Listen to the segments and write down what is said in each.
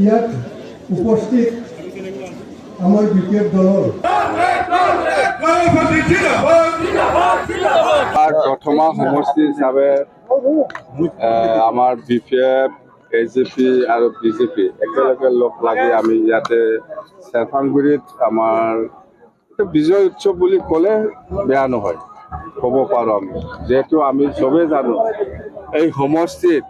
ইয়াত উপস্থিত আমাৰ বিপিএফ দলৰ প্ৰথমা সমষ্টি হিচাপে আমাৰ বিপিএফ এজিপি আৰু বিজেপি একেলগে লগ লাগি আমি ইয়াতে চেৰফাংগুৰিত আমাৰ বিজয় উৎসৱ বুলি ক'লে বেয়া নহয়, ক'ব পাৰোঁ আমি। যিহেতু আমি চবেই জানো এই সমষ্টিত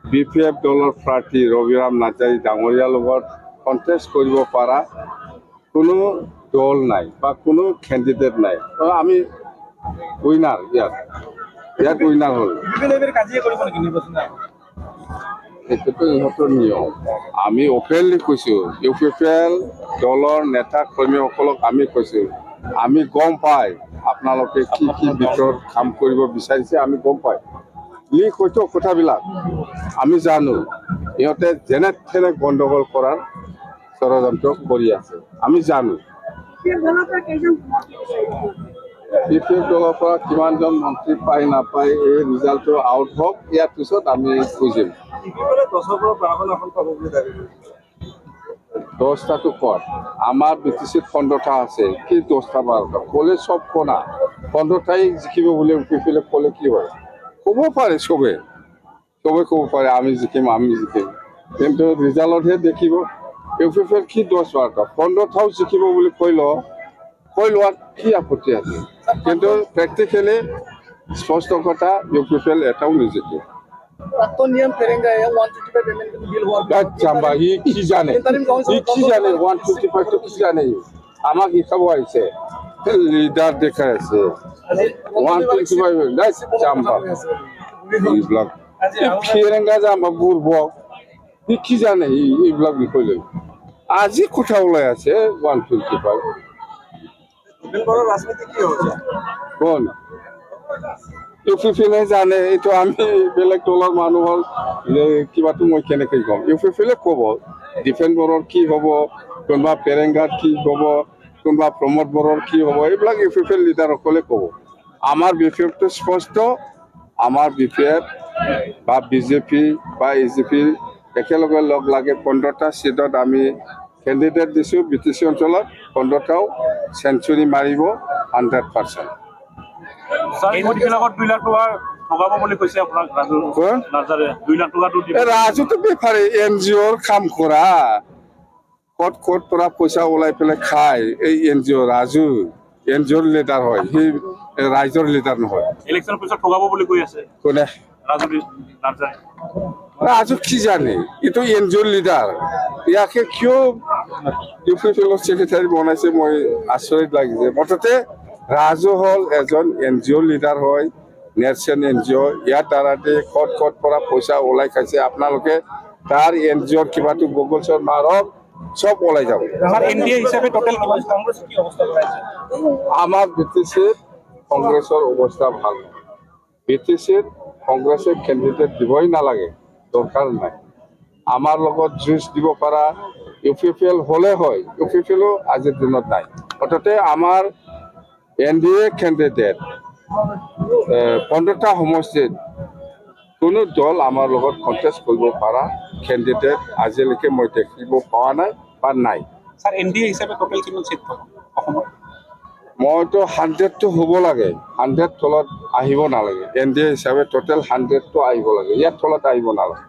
বিপিএফ দলৰ প্ৰাৰ্থী ৰবিৰাম নাৰ্জাৰী ডাঙৰীয়াৰ লগত কণ্টেষ্ট কৰিব পৰা কোনো দল নাই বা কোনো কেণ্ডিডেট নাই। আমি উইনাৰ ইয়াত উইনাৰ হ'ল। এইটোতো ইহঁতৰ নিয়ম। আমি অপেনলি কৈছোঁ, ইউপিপিএল দলৰ নেতা কৰ্মীসকলক আমি কৈছোঁ, আমি গম পাই আপোনালোকে কি কি ভিতৰত কাম কৰিব বিচাৰিছে আমি গম পাই। লিক হয়তো কথাবিলাক আমি জানো, ইহঁতে যেনে তেনে গণ্ডগোল কৰাৰ ষড়যন্ত্ৰ কৰি আছে, আমি জানো। বিপিএফ দলৰ পৰা কিমানজন মন্ত্ৰী পায় নাপায় এই ৰিজাল্টটো আউট হওক, ইয়াৰ পিছত আমি বুজিম। 10টাটো ক'ত? আমাৰ বিটিচিত 15টা আছে, কি 10টা 12টা ক'লে চব কণা 15টাই জিকিব বুলি ইউপিপিএলে ক'লে কি হয়? ক'ব পাৰে চবে ক'ব পাৰে আমি জিকিম। কিন্তু ৰিজাল্টতহে দেখিব ইউপিপিএল কি 10-12টা 15টাও জিকিব বুলি কৈ লোৱাত কি আপত্তি আছে? কিন্তু প্ৰেক্টিকেলি স্পষ্ট কথা ইউপিপিএল এটাও নিজিকে। কি জানে 155টো কি জানে? আমাক শিকাব আহিছে, লিডাৰ দেখাই আছে 155 জাম্বা এইবিলাক ফিৰেংগা জাম্বা বুৰ্বক কি জানে এইবিলাক বিষয় লৈ আজি কথা ওলাই আছে 155। কোন ইউপিপিএলে জানে? এইটো আমি বেলেগ দলৰ মানুহৰ কিবাটো মই কেনেকৈ ক'ম? ইউপিপিএলে ক'ব ডিফেন্স বৰৰ কি হ'ব, কোনোবা ফেৰেংগাত কি হ'ব, কোনোবা প্ৰমোদ বৰৰ কি হ'ব, এইবিলাক ইউপিপিএল লিডাৰসকলে ক'ব। আমাৰ বিপিএফটো স্পষ্ট, আমাৰ বিপিএফ বা বিজেপি বা এজিপি একেলগে লগ লাগে 15টা চিটত আমি কেণ্ডিডেট দিছোঁ। বিটিচি অঞ্চলত 15টাও চেঞ্চুৰী মাৰিব 100%। ৰাজুটো বেপাৰী NGOৰ কাম কৰা, ক'ত পৰা পইচা ওলাই পেলাই খায় এই NGO। ৰাজু NGOৰ লিডাৰ হয়, সি ৰাইজৰ লিডাৰ নহয়। ইলেকশ্যনৰ পিছত ঠগাব বুলি কৈ আছে কোনে? ৰাজু কি জানে? এইটো NGOৰ লিডাৰ। ইয়াকে কিয় ইউপিপিএলৰ ছেক্ৰেটাৰী বনাইছে মই আচৰিত লাগিছে। মুঠতে ৰাজু হ'ল এজন NGOৰ লিডাৰ হয়, নেশ্যনেল NGO। ইয়াৰ দ্বাৰাতে ক'ত পৰা পইচা ওলাই খাইছে আপোনালোকে তাৰ NGOৰ কিবাটো গুগল মাৰক, চব ওলাই যাব। আমাৰ বিটিচিত কংগ্ৰেছৰ অৱস্থা ভাল নহয়। বিটিচিত কংগ্ৰেছে কেণ্ডিডেট দিবই নালাগে, দৰকাৰ নাই। আমাৰ লগত যুঁজ দিব পৰা ইউপিপিএল হ'লে হয়, ইউপিপিএলো আজিৰ দিনত নাই। মুঠতে আমাৰ NDA কেণ্ডিডেট 15টা সমষ্টিত কোনো দল আমাৰ লগত কণ্টেষ্ট কৰিব পৰা কেণ্ডিডেট আজিলৈকে মই দেখিব পোৱা নাই বা নাই। মইতো 100টো হ'ব লাগে, 100 তলত আহিব নালাগে। NDA হিচাপে টোটেল 100টো আহিব লাগে, ইয়াৰ তলত আহিব নালাগে।